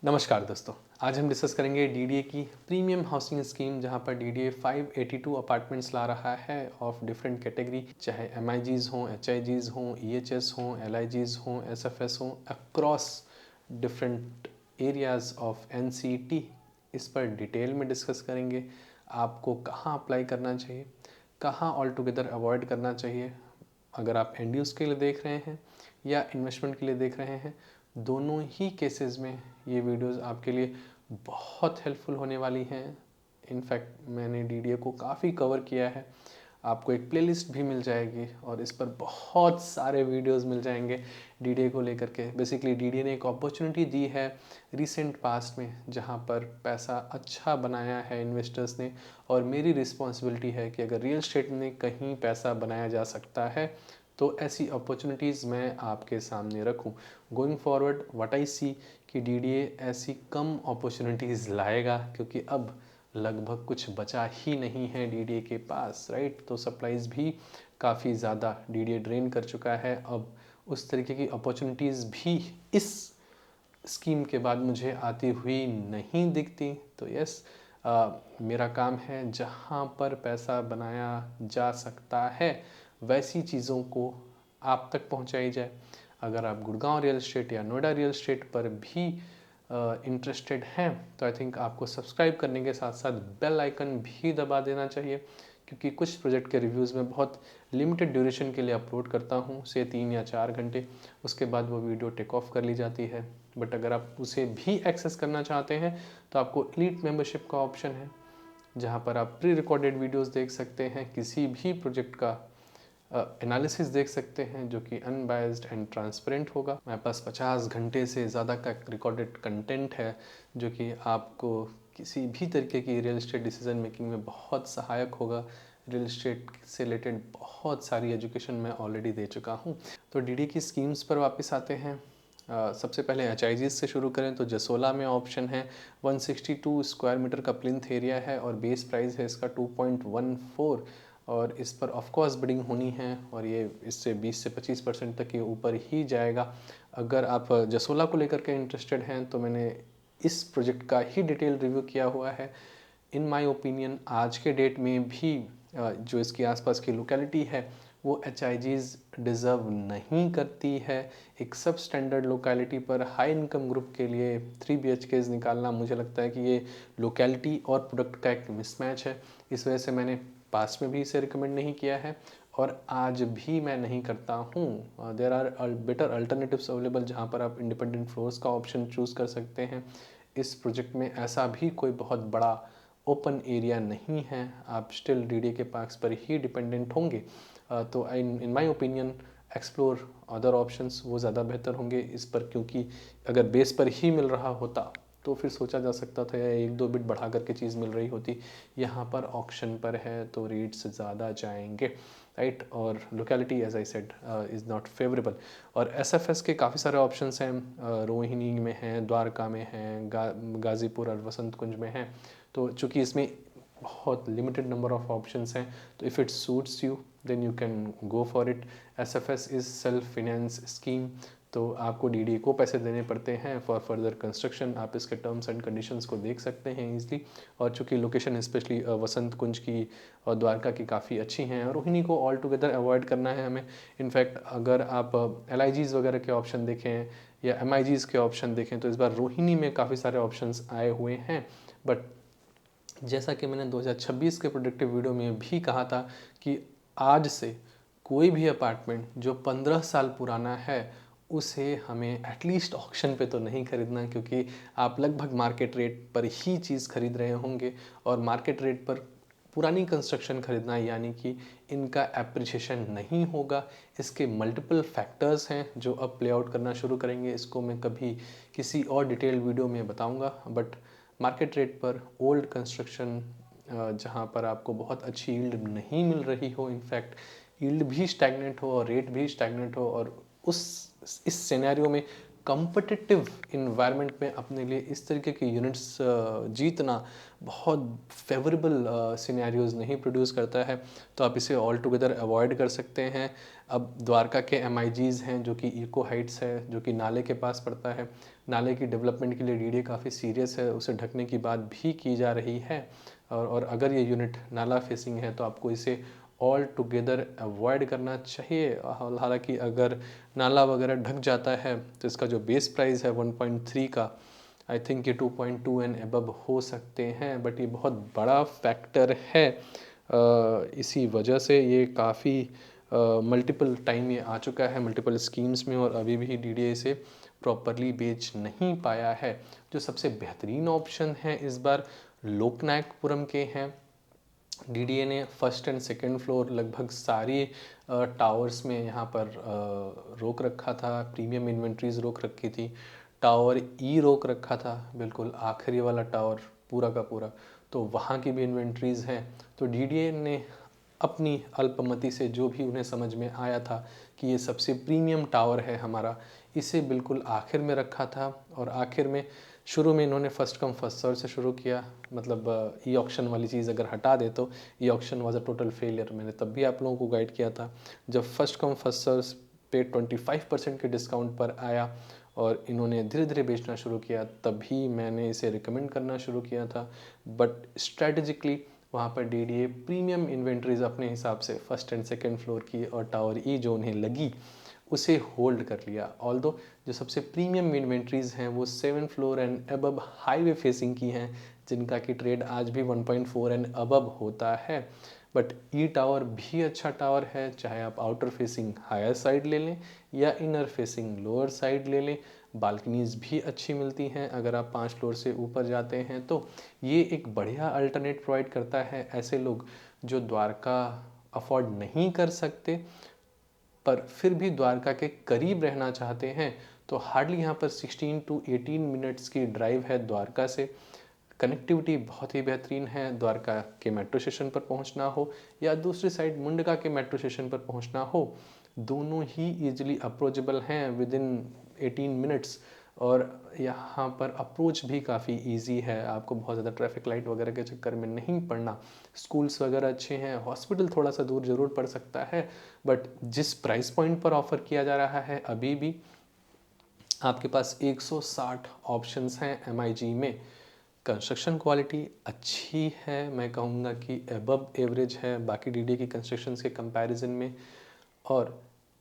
नमस्कार दोस्तों, आज हम डिस्कस करेंगे डीडीए की प्रीमियम हाउसिंग स्कीम जहां पर डीडीए 582 अपार्टमेंट्स ला रहा है ऑफ डिफरेंट कैटेगरी, चाहे एमआईजीज हों, एचआईजीज हों, ईएचएस हों, एलआईजीज हों, एसएफएस हों, across different areas of NCT. इस पर डिटेल में डिस्कस करेंगे। आपको कहां अप्लाई करना चाहिए, कहां ऑल टुगेदर अवॉइड करना चाहिए अगर आप एंड यूज़ के लिए देख रहे हैं या इन्वेस्टमेंट के लिए देख रहे हैं। दोनों ही केसेस में ये वीडियोस आपके लिए बहुत हेल्पफुल होने वाली हैं। इनफैक्ट मैंने डीडीए को काफ़ी कवर किया है। आपको एक प्लेलिस्ट भी मिल जाएगी और इस पर बहुत सारे वीडियोस मिल जाएंगे डीडीए को लेकर के। बेसिकली डीडीए ने एक अपॉर्चुनिटी दी है रिसेंट पास्ट में जहां पर पैसा अच्छा बनाया है इन्वेस्टर्स ने, और मेरी रिस्पॉन्सिबिलिटी है कि अगर रियल एस्टेट में कहीं पैसा बनाया जा सकता है तो ऐसी अपॉर्चुनिटीज़ मैं आपके सामने रखूं। गोइंग फॉरवर्ड व्हाट आई सी कि डीडीए ऐसी कम अपॉर्चुनिटीज़ लाएगा क्योंकि अब लगभग कुछ बचा ही नहीं है डीडीए के पास, राइट। तो सप्लाईज भी काफ़ी ज़्यादा डीडीए ड्रेन कर चुका है। अब उस तरीके की अपॉर्चुनिटीज़ भी इस स्कीम के बाद मुझे आती हुई नहीं दिखती। तो यस, मेरा काम है जहाँ पर पैसा बनाया जा सकता है वैसी चीज़ों को आप तक पहुँचाई जाए। अगर आप गुड़गांव रियल एस्टेट या नोएडा रियल एस्टेट पर भी इंटरेस्टेड हैं तो आई थिंक आपको सब्सक्राइब करने के साथ साथ बेल आइकन भी दबा देना चाहिए, क्योंकि कुछ प्रोजेक्ट के रिव्यूज़ में बहुत लिमिटेड ड्यूरेशन के लिए अपलोड करता हूँ, से 3 या 4 घंटे। उसके बाद वो वीडियो टेक ऑफ कर ली जाती है। बट अगर आप उसे भी एक्सेस करना चाहते हैं तो आपको एलीट मेंबरशिप का ऑप्शन है, जहाँ पर आप प्री रिकॉर्डेड वीडियोस देख सकते हैं, किसी भी प्रोजेक्ट का एनालिसिस देख सकते हैं जो कि अनबायस्ड एंड ट्रांसपेरेंट होगा। मेरे पास 50 घंटे से ज़्यादा का रिकॉर्डेड कंटेंट है जो कि आपको किसी भी तरीके की रियल एस्टेट डिसीजन मेकिंग में बहुत सहायक होगा। रियल एस्टेट से रिलेटेड बहुत सारी एजुकेशन मैं ऑलरेडी दे चुका हूँ। तो डीडी की स्कीम्स पर वापस आते हैं। सबसे पहले एचआईजीज से शुरू करें तो जसोला में ऑप्शन है 162 स्क्वायर मीटर का प्लिंथ एरिया है और बेस प्राइस है इसका 2.14, और इस पर ऑफकोर्स बिडिंग होनी है और ये इससे 20 से 25% तक ये ऊपर ही जाएगा। अगर आप जसोला को लेकर के इंटरेस्टेड हैं तो मैंने इस प्रोजेक्ट का ही डिटेल रिव्यू किया हुआ है। इन माय ओपिनियन आज के डेट में भी जो इसके आसपास की लोकेलिटी है वो एचआईजीज डिज़र्व नहीं करती है। एक सब स्टैंडर्ड लोकेलिटी पर हाई इनकम ग्रुप के लिए 3 BHKs निकालना, मुझे लगता है कि ये लोकेलिटी और प्रोडक्ट का एक मिसमैच है। इस वजह से मैंने पास्ट में भी इसे रिकमेंड नहीं किया है और आज भी मैं नहीं करता हूँ। There are better alternatives available जहाँ पर आप इंडिपेंडेंट फ्लोर्स का ऑप्शन चूज़ कर सकते हैं। इस प्रोजेक्ट में ऐसा भी कोई बहुत बड़ा ओपन एरिया नहीं है, आप स्टिल डीडीए के पार्क्स पर ही डिपेंडेंट होंगे। तो in my opinion explore other options वो ज़्यादा बेहतर होंगे इस पर, क्योंकि अगर बेस पर ही मिल रहा होता तो फिर सोचा जा सकता था या 1-2 बिट बढ़ा करके चीज़ मिल रही होती। यहाँ पर ऑक्शन पर है तो रेट्स ज़्यादा जाएंगे, राइट। और locality as I said is not favourable. और एसएफएस के काफ़ी सारे ऑप्शंस हैं, रोहिणी में हैं, द्वारका में हैं, गाज़ीपुर और वसंत कुंज में हैं। तो चूँकि इसमें बहुत लिमिटेड नंबर ऑफ ऑप्शंस हैं तो if it suits you then you can go for it. SFS is self finance scheme, तो आपको डीडीए को पैसे देने पड़ते हैं फॉर फर्दर कंस्ट्रक्शन। आप इसके टर्म्स एंड कंडीशंस को देख सकते हैं ईजिली। और चूँकि लोकेशन स्पेशली वसंत कुंज की और द्वारका की काफ़ी अच्छी हैं, और रोहिणी को ऑल टुगेदर अवॉइड करना है हमें। इनफैक्ट अगर आप एलआईजीज वगैरह के ऑप्शन देखें या एमआईजीज के ऑप्शन देखें तो इस बार रोहिणी में काफ़ी सारे ऑप्शंस आए हुए हैं। बट जैसा कि मैंने 2026 के प्रोडक्टिव वीडियो में भी कहा था कि आज से कोई भी अपार्टमेंट जो 15 साल पुराना है उसे हमें एटलीस्ट ऑक्शन पे तो नहीं खरीदना, क्योंकि आप लगभग मार्केट रेट पर ही चीज़ खरीद रहे होंगे। और मार्केट रेट पर पुरानी कंस्ट्रक्शन खरीदना यानी कि इनका एप्रिसिएशन नहीं होगा। इसके मल्टीपल फैक्टर्स हैं जो अब प्ले आउट करना शुरू करेंगे। इसको मैं कभी किसी और डिटेल वीडियो में बताऊंगा। बट मार्केट रेट पर ओल्ड कंस्ट्रक्शन जहाँ पर आपको बहुत अच्छी यील्ड नहीं मिल रही हो, इनफैक्ट यील्ड भी स्टैग्नेंट हो और रेट भी स्टैग्नेंट हो, और इस सिनेरियो में कम्पिटिटिव इन्वायरमेंट में अपने लिए इस तरीके के यूनिट्स जीतना बहुत फेवरेबल सिनेरियोज नहीं प्रोड्यूस करता है। तो आप इसे ऑल टुगेदर अवॉइड कर सकते हैं। अब द्वारका के एमआईजीज हैं जो कि इको हाइट्स है, जो कि नाले के पास पड़ता है, नाले की डेवलपमेंट के लिए डीडीए काफ़ी सीरियस है, उसे ढकने की बात भी की जा रही है। और अगर ये यूनिट नाला फेसिंग है तो आपको इसे ऑल टुगेदर अवॉइड करना चाहिए। हालांकि अगर नाला वगैरह ढक जाता है तो इसका जो बेस प्राइस है 1.3 का, आई थिंक ये 2.2 एंड अबव हो सकते हैं, बट ये बहुत बड़ा फैक्टर है। इसी वजह से ये काफ़ी मल्टीपल टाइम ये आ चुका है मल्टीपल स्कीम्स में, और अभी भी डीडीए इसे प्रॉपरली बेच नहीं पाया है। जो सबसे बेहतरीन ऑप्शन है इस बार लोकनायकपुरम के हैं। डीडीए ने फर्स्ट एंड सेकंड फ्लोर लगभग सारी टावर्स में यहाँ पर रोक रखा था, प्रीमियम इन्वेंट्रीज रोक रखी थी, टावर ई रोक रखा था, बिल्कुल आखिरी वाला टावर पूरा का पूरा, तो वहाँ की भी इन्वेंट्रीज हैं। तो डीडीए ने अपनी अल्पमति से जो भी उन्हें समझ में आया था कि ये सबसे प्रीमियम टावर है हमारा, इसे बिल्कुल आखिर में रखा था। और आखिर में शुरू में इन्होंने फर्स्ट कम फर्स्ट सर्व से शुरू किया, मतलब ई ऑक्शन वाली चीज़ अगर हटा दे तो e auction was a total failure. मैंने तब भी आप लोगों को गाइड किया था। जब फर्स्ट कम फर्स्ट सर्व पे 25% के डिस्काउंट पर आया और इन्होंने धीरे धीरे बेचना शुरू किया, तभी मैंने इसे रिकमेंड करना शुरू किया था। बट स्ट्रेटेजिकली वहाँ पर डीडीए प्रीमियम इन्वेंट्रीज अपने हिसाब से फर्स्ट एंड सेकेंड फ्लोर की और टावर ई जो उन्हें लगी उसे होल्ड कर लिया। ऑल्दो जो सबसे प्रीमियम इन्वेंट्रीज हैं वो 7 floor and above highway facing की हैं, जिनका कि ट्रेड आज भी 1.4 एंड अबव होता है। बट ई टावर भी अच्छा टावर है, चाहे आप आउटर फेसिंग हायर साइड ले लें या इनर फेसिंग लोअर साइड ले लें। बालकनीज भी अच्छी मिलती हैं अगर आप 5 फ्लोर से ऊपर जाते हैं तो। ये एक बढ़िया अल्टरनेट प्रोवाइड करता है ऐसे लोग जो द्वारका अफोर्ड नहीं कर सकते पर फिर भी द्वारका के करीब रहना चाहते हैं। तो हार्डली यहाँ पर 16 to 18 मिनट्स की ड्राइव है द्वारका से। कनेक्टिविटी बहुत ही बेहतरीन है, द्वारका के मेट्रो स्टेशन पर पहुँचना हो या दूसरी साइड मुंडका के मेट्रो स्टेशन पर पहुँचना हो, दोनों ही ईजिली अप्रोचेबल हैं विद इन 18 मिनट्स। और यहाँ पर अप्रोच भी काफ़ी इजी है, आपको बहुत ज़्यादा ट्रैफिक लाइट वगैरह के चक्कर में नहीं पड़ना। स्कूल्स वगैरह अच्छे हैं, हॉस्पिटल थोड़ा सा दूर ज़रूर पड़ सकता है, बट जिस प्राइस पॉइंट पर ऑफ़र किया जा रहा है अभी भी आपके पास 160 ऑप्शंस हैं एमआईजी में। कंस्ट्रक्शन क्वालिटी अच्छी है, मैं कहूँगा कि अबव एवरेज है बाकी डीडीए की कंस्ट्रक्शंस के कंपैरिजन में। और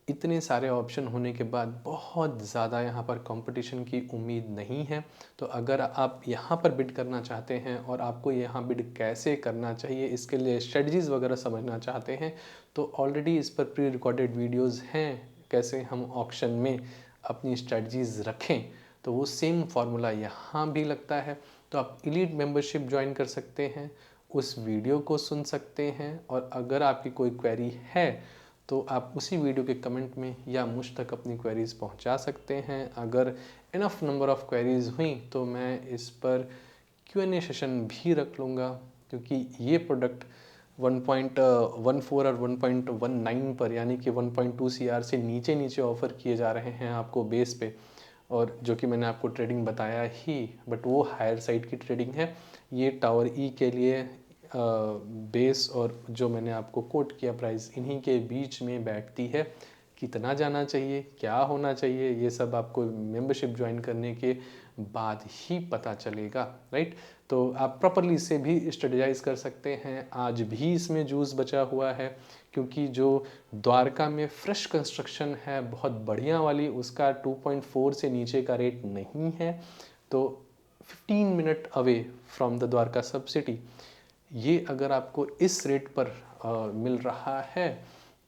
इतने सारे ऑप्शन होने के बाद बहुत ज़्यादा यहाँ पर कंपटीशन की उम्मीद नहीं है। तो अगर आप यहाँ पर बिड करना चाहते हैं और आपको यहाँ बिड कैसे करना चाहिए इसके लिए स्ट्रेटजीज़ वगैरह समझना चाहते हैं, तो ऑलरेडी इस पर प्री रिकॉर्डेड वीडियोज़ हैं कैसे हम ऑक्शन में अपनी स्ट्रेटजीज़ रखें। तो वो सेम फार्मूला यहाँ भी लगता है। तो आप इलीट मेंबरशिप ज्वाइन कर सकते हैं, उस वीडियो को सुन सकते हैं, और अगर आपकी कोई क्वेरी है तो आप उसी वीडियो के कमेंट में या मुझ तक अपनी क्वेरीज़ पहुंचा सकते हैं। अगर इनफ नंबर ऑफ़ क्वेरीज़ हुई तो मैं इस पर Q&A सेशन भी रख लूँगा, क्योंकि ये प्रोडक्ट 1.14 और 1.19 पर यानी कि 1.2 CR से नीचे नीचे ऑफ़र किए जा रहे हैं आपको बेस पे, और जो कि मैंने आपको ट्रेडिंग बताया ही, बट वो हायर साइड की ट्रेडिंग है। ये टावर ई के लिए बेस और जो मैंने आपको कोट किया प्राइस इन्हीं के बीच में बैठती है। कितना जाना चाहिए, क्या होना चाहिए, ये सब आपको मेंबरशिप ज्वाइन करने के बाद ही पता चलेगा, राइट। तो आप प्रॉपरली इसे भी स्ट्रेटजाइज कर सकते हैं। आज भी इसमें जूस बचा हुआ है, क्योंकि जो द्वारका में फ्रेश कंस्ट्रक्शन है बहुत बढ़िया वाली, उसका 2.4 से नीचे का रेट नहीं है। तो 15 minute away from the Dwarka सब सिटी ये अगर आपको इस रेट पर मिल रहा है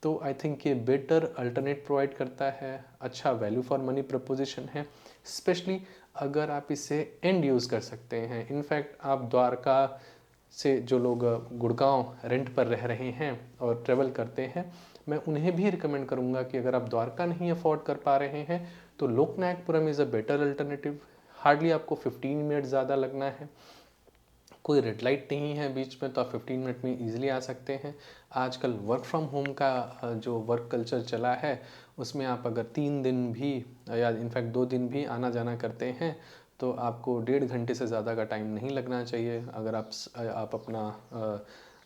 तो आई थिंक ये बेटर अल्टरनेट प्रोवाइड करता है, अच्छा वैल्यू फॉर मनी प्रपोजिशन है, स्पेशली अगर आप इसे एंड यूज़ कर सकते हैं। इनफैक्ट आप द्वारका से जो लोग गुड़गांव रेंट पर रह रहे हैं और ट्रेवल करते हैं, मैं उन्हें भी रिकमेंड करूँगा कि अगर आप द्वारका नहीं अफोर्ड कर पा रहे हैं तो Loknayakpuram is a better alternative. Hardly आपको 15 मिनट ज़्यादा लगना है, कोई रेड लाइट नहीं है बीच में, तो आप 15 मिनट में ईजिली आ सकते हैं। आजकल वर्क फ्रॉम होम का जो वर्क कल्चर चला है उसमें आप अगर 3 दिन भी या इनफैक्ट 2 दिन भी आना जाना करते हैं तो आपको 1.5 घंटे से ज़्यादा का टाइम नहीं लगना चाहिए। अगर आप अपना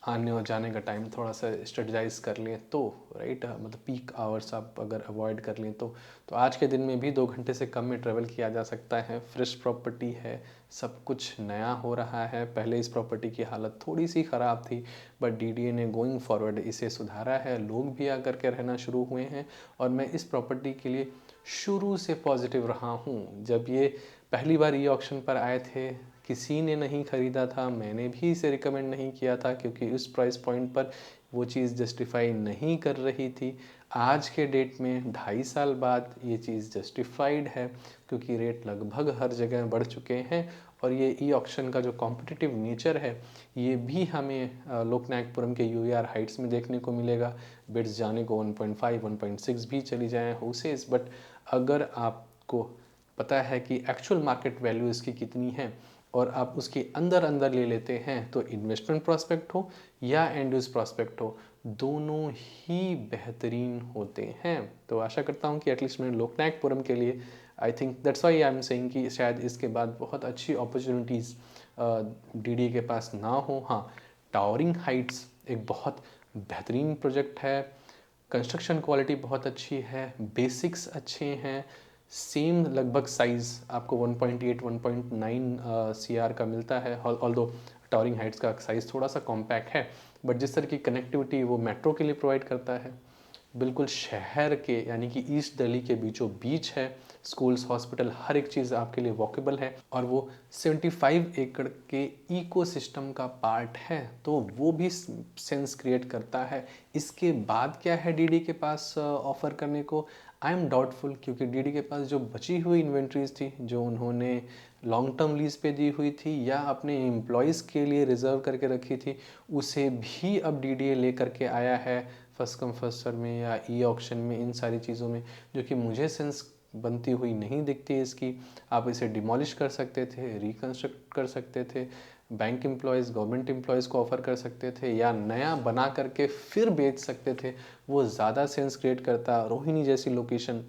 आने और जाने का टाइम थोड़ा सा स्ट्रेटजाइज कर लें तो, राइट, मतलब पीक आवर्स आप अगर अवॉइड कर लें तो आज के दिन में भी 2 घंटे से कम में ट्रैवल किया जा सकता है। फ्रेश प्रॉपर्टी है, सब कुछ नया हो रहा है। पहले इस प्रॉपर्टी की हालत थोड़ी सी ख़राब थी, बट डीडीए ने गोइंग फॉरवर्ड इसे सुधारा है, लोग भी आकर के रहना शुरू हुए हैं। और मैं इस प्रॉपर्टी के लिए शुरू से पॉजिटिव रहा हूँ। जब ये पहली बार ई ऑक्शन पर आए थे, किसी ने नहीं ख़रीदा था, मैंने भी इसे रिकमेंड नहीं किया था, क्योंकि उस प्राइस पॉइंट पर वो चीज़ जस्टिफाई नहीं कर रही थी। आज के डेट में 2.5 साल बाद ये चीज़ जस्टिफाइड है, क्योंकि रेट लगभग हर जगह बढ़ चुके हैं। और ये ई ऑक्शन का जो कॉम्पिटिटिव नेचर है, ये भी हमें लोकनायकपुरम के यूआर हाइट्स में देखने को मिलेगा। बिड्स जाने को 1.5 1.6 भी चली जाएँ हाउसेस, बट अगर आपको पता है कि एक्चुअल मार्केट वैल्यू इसकी कितनी है और आप उसके अंदर अंदर ले लेते हैं, तो इन्वेस्टमेंट प्रॉस्पेक्ट हो या एंड यूज प्रॉस्पेक्ट हो, दोनों ही बेहतरीन होते हैं। तो आशा करता हूँ कि एटलीस्ट मैंने लोकनायकपुरम के लिए, I think that's why I am saying कि शायद इसके बाद बहुत अच्छी अपॉर्चुनिटीज़ डीडी के पास ना हो। हाँ, टावरिंग हाइट्स एक बहुत बेहतरीन प्रोजेक्ट है, कंस्ट्रक्शन क्वालिटी बहुत अच्छी है, बेसिक्स अच्छे हैं, सेम लगभग साइज़ आपको 1.8 1.9 सीआर का मिलता है। ऑल्दो टावरिंग हाइट्स का साइज़ थोड़ा सा कॉम्पैक्ट है, बट जिस तरह की कनेक्टिविटी वो मेट्रो के लिए प्रोवाइड करता है, बिल्कुल शहर के यानी कि ईस्ट दिल्ली के बीचों बीच है। स्कूल्स, हॉस्पिटल, हर एक चीज़ आपके लिए वॉकेबल है, और वो 75 एकड़ के इकोसिस्टम का पार्ट है, तो वो भी सेंस क्रिएट करता है। इसके बाद क्या है डीडी के पास ऑफ़र करने को, आई एम डाउटफुल, क्योंकि डीडी के पास जो बची हुई इन्वेंट्रीज थी, जो उन्होंने लॉन्ग टर्म लीज पे दी हुई थी या अपने एम्प्लॉयज़ के लिए रिजर्व करके रखी थी, उसे भी अब डीडीए लेकर के आया है फर्स्ट कम फर्स्ट सर्व में या ई ऑक्शन में, इन सारी चीज़ों में, जो कि मुझे सेंस बनती हुई नहीं दिखती इसकी। आप इसे डिमोलिश कर सकते थे, रिकन्स्ट्रक्ट कर सकते थे, बैंक एम्प्लॉयज़, गवर्नमेंट एम्प्लॉयज़ को ऑफ़र कर सकते थे, या नया बना करके फिर बेच सकते थे, वो ज़्यादा सेंस क्रिएट करता। रोहिणी जैसी लोकेशन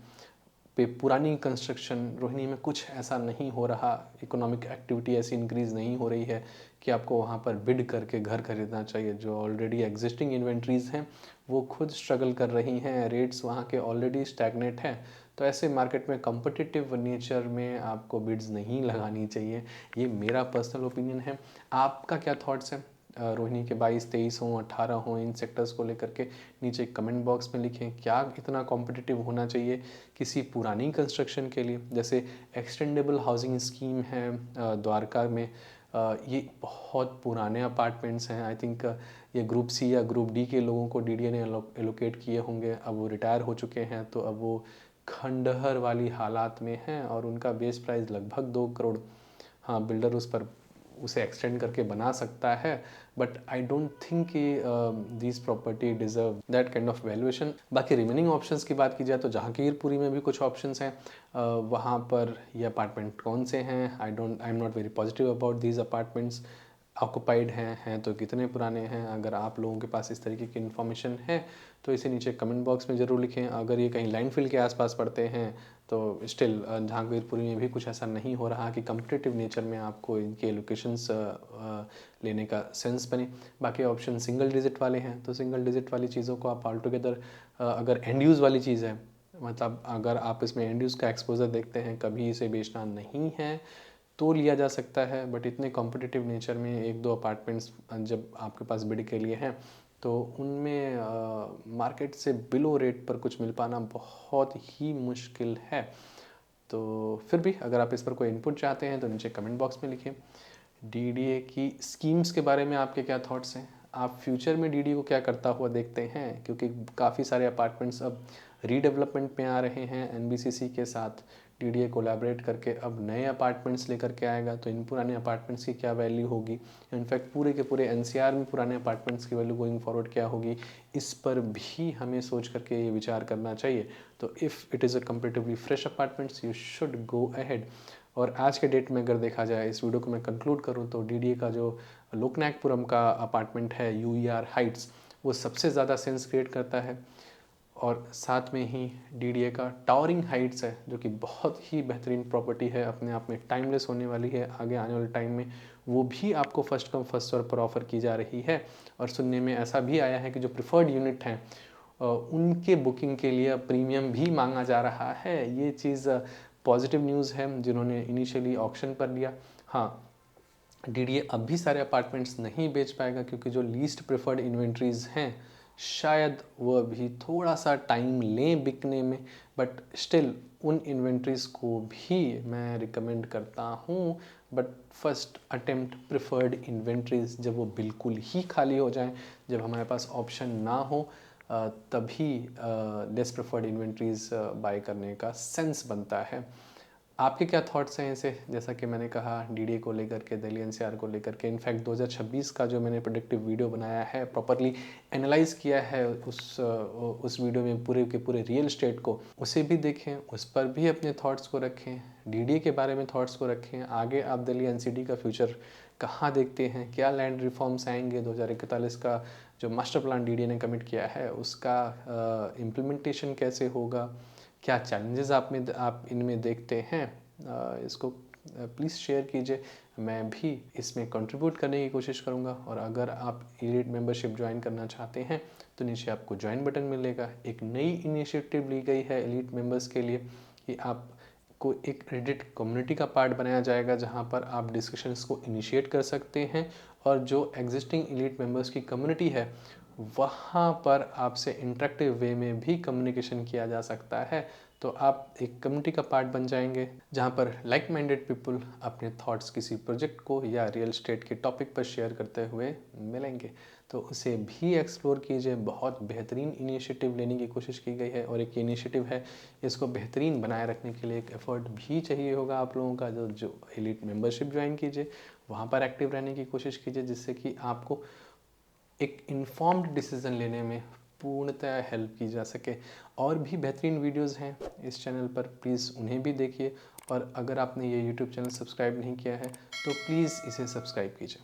पे पुरानी कंस्ट्रक्शन, रोहिणी में कुछ ऐसा नहीं हो रहा, इकोनॉमिक एक्टिविटी ऐसी इंक्रीज़ नहीं हो रही है कि आपको वहाँ पर बिड करके घर खरीदना चाहिए। जो ऑलरेडी एग्जिस्टिंग इन्वेंट्रीज़ हैं वो खुद स्ट्रगल कर रही हैं, रेट्स वहाँ के ऑलरेडी स्टैगनेट हैं। तो ऐसे मार्केट में कम्पिटिटिव नेचर में आपको बिड्स नहीं लगानी चाहिए, ये मेरा पर्सनल ओपिनियन है। आपका क्या थॉट्स हैं रोहिणी के 22, 23 हों, 18 हों, इन सेक्टर्स को लेकर के नीचे कमेंट बॉक्स में लिखें। क्या इतना कॉम्पिटिटिव होना चाहिए किसी पुरानी कंस्ट्रक्शन के लिए? जैसे एक्सटेंडेबल हाउसिंग स्कीम है द्वारका में, ये बहुत पुराने अपार्टमेंट्स हैं। आई थिंक ये ग्रुप सी या ग्रुप डी के लोगों को डीडीए ने एलोकेट किए होंगे, अब वो रिटायर हो चुके हैं, तो अब वो खंडहर वाली हालात में हैं और उनका बेस प्राइस लगभग 2 करोड़। हाँ, बिल्डर उस पर उसे एक्सटेंड करके बना सकता है, बट आई डोंट थिंक कि this property deserve that kind of valuation. बाकी रिमेनिंग ऑप्शंस की बात की जाए तो जहांगीरपुरी में भी कुछ ऑप्शंस हैं, वहाँ पर ये अपार्टमेंट कौन से हैं, I am not very positive about these apartments. Occupied हैं तो कितने पुराने हैं? अगर आप लोगों के पास इस तरीके की इन्फॉर्मेशन है तो इसे नीचे कमेंट बॉक्स में ज़रूर लिखें। अगर ये कहीं लैंडफिल के आसपास पड़ते हैं तो स्टिल जहांगीरपुरी में भी कुछ ऐसा नहीं हो रहा कि कम्पिटिटिव नेचर में आपको इनके लोकेशंस लेने का सेंस बने। बाकी ऑप्शन सिंगल डिजिट वाले हैं, तो सिंगल डिजिट वाली चीज़ों को आप ऑल टुगेदर, अगर एंड यूज़ वाली चीज़ है, मतलब अगर आप इसमें एंड यूज़ का एक्सपोजर देखते हैं, कभी इसे बेचना नहीं है तो लिया जा सकता है। बट इतने कॉम्पिटिटिव नेचर में 1-2 अपार्टमेंट्स जब आपके पास बिड के लिए हैं, तो उनमें मार्केट से बिलो रेट पर कुछ मिल पाना बहुत ही मुश्किल है। तो फिर भी अगर आप इस पर कोई इनपुट चाहते हैं तो नीचे कमेंट बॉक्स में लिखें। डीडीए की स्कीम्स के बारे में आपके क्या थॉट्स हैं? आप फ्यूचर में डीडीए को क्या करता हुआ देखते हैं? क्योंकि काफ़ी सारे अपार्टमेंट्स अब रीडेवलपमेंट में आ रहे हैं, एनबीसीसी के साथ डीडीए कोलैबोरेट करके अब नए अपार्टमेंट्स लेकर के आएगा, तो इन पुराने अपार्टमेंट्स की क्या वैल्यू होगी? इनफैक्ट पूरे के पूरे एनसीआर में पुराने अपार्टमेंट्स की वैल्यू गोइंग फॉरवर्ड क्या होगी? इस पर भी हमें सोच करके ये विचार करना चाहिए। तो if it is a comparatively fresh apartments, you should go ahead. और आज के डेट में अगर देखा जाए, इस वीडियो को मैं कंक्लूड करूं, तो डीडीए का जो लोकनायकपुरम का अपार्टमेंट है यूईआर हाइट्स, वो सबसे ज़्यादा सेंस क्रिएट करता है। और साथ में ही DDA का टावरिंग हाइट्स है जो कि बहुत ही बेहतरीन प्रॉपर्टी है, अपने आप में टाइमलेस होने वाली है आगे आने वाले टाइम में, वो भी आपको फर्स्ट कम फर्स्ट सर्व पर ऑफ़र की जा रही है। और सुनने में ऐसा भी आया है कि जो प्रिफर्ड यूनिट हैं उनके बुकिंग के लिए प्रीमियम भी मांगा जा रहा है। ये चीज़ पॉजिटिव न्यूज़ है जिन्होंने इनिशियली ऑक्शन पर लिया। हाँ, DDA अब भी सारे अपार्टमेंट्स नहीं बेच पाएगा क्योंकि जो लीस्ट प्रेफर्ड इन्वेंट्रीज़ हैं शायद वो अभी थोड़ा सा टाइम लें बिकने में, बट स्टिल उन इन्वेंट्रीज़ को भी मैं रिकमेंड करता हूँ। But first attempt preferred inventories जब वो बिल्कुल ही खाली हो जाएं, जब हमारे पास ऑप्शन ना हो, तभी लेस प्रेफर्ड इन्वेंट्रीज़ बाय करने का सेंस बनता है। आपके क्या थॉट्स हैं इसे? जैसा कि मैंने कहा DDA को लेकर के, दिल्ली NCR को लेकर के, इनफैक्ट 2026 का जो मैंने प्रोडक्टिव वीडियो बनाया है, प्रॉपरली एनालाइज किया है उस वीडियो में पूरे के पूरे रियल एस्टेट को, उसे भी देखें, उस पर भी अपने थॉट्स को रखें, DDA के बारे में थॉट्स को रखें। आगे आप दिल्ली NCT का फ्यूचर कहाँ देखते हैं, क्या लैंड रिफॉर्म्स आएंगे, 2041 का जो मास्टर प्लान DDA ने कमिट किया है उसका इम्प्लीमेंटेशन कैसे होगा, क्या चैलेंजेस आप इनमें देखते हैं, इसको प्लीज़ शेयर कीजिए। मैं भी इसमें कंट्रीब्यूट करने की कोशिश करूँगा। और अगर आप एलीट मेंबरशिप ज्वाइन करना चाहते हैं तो नीचे आपको ज्वाइन बटन मिलेगा। एक नई इनिशिएटिव ली गई है एलीट मेंबर्स के लिए कि आपको एक रेडिट कम्युनिटी का पार्ट बनाया जाएगा जहां पर आप डिस्कशंस को इनिशिएट कर सकते हैं, और जो एग्जिस्टिंग एलीट मेंबर्स की कम्युनिटी है वहाँ पर आपसे इंटरेक्टिव वे में भी कम्युनिकेशन किया जा सकता है। तो आप एक कम्युनिटी का पार्ट बन जाएंगे जहाँ पर लाइक माइंडेड पीपल अपने थॉट्स किसी प्रोजेक्ट को या रियल एस्टेट के टॉपिक पर शेयर करते हुए मिलेंगे। तो उसे भी एक्सप्लोर कीजिए। बहुत बेहतरीन इनिशिएटिव लेने की कोशिश की गई है और एक इनिशिएटिव है, इसको बेहतरीन बनाए रखने के लिए एक एफर्ट भी चाहिए होगा आप लोगों का। जो एलीट मेंबरशिप ज्वाइन कीजिए, वहाँ पर एक्टिव रहने की कोशिश कीजिए, जिससे कि आपको एक इन्फॉर्म्ड डिसीज़न लेने में पूर्णतः हेल्प की जा सके। और भी बेहतरीन वीडियोस हैं इस चैनल पर, प्लीज़ उन्हें भी देखिए। और अगर आपने ये YouTube चैनल सब्सक्राइब नहीं किया है तो प्लीज़ इसे सब्सक्राइब कीजिए।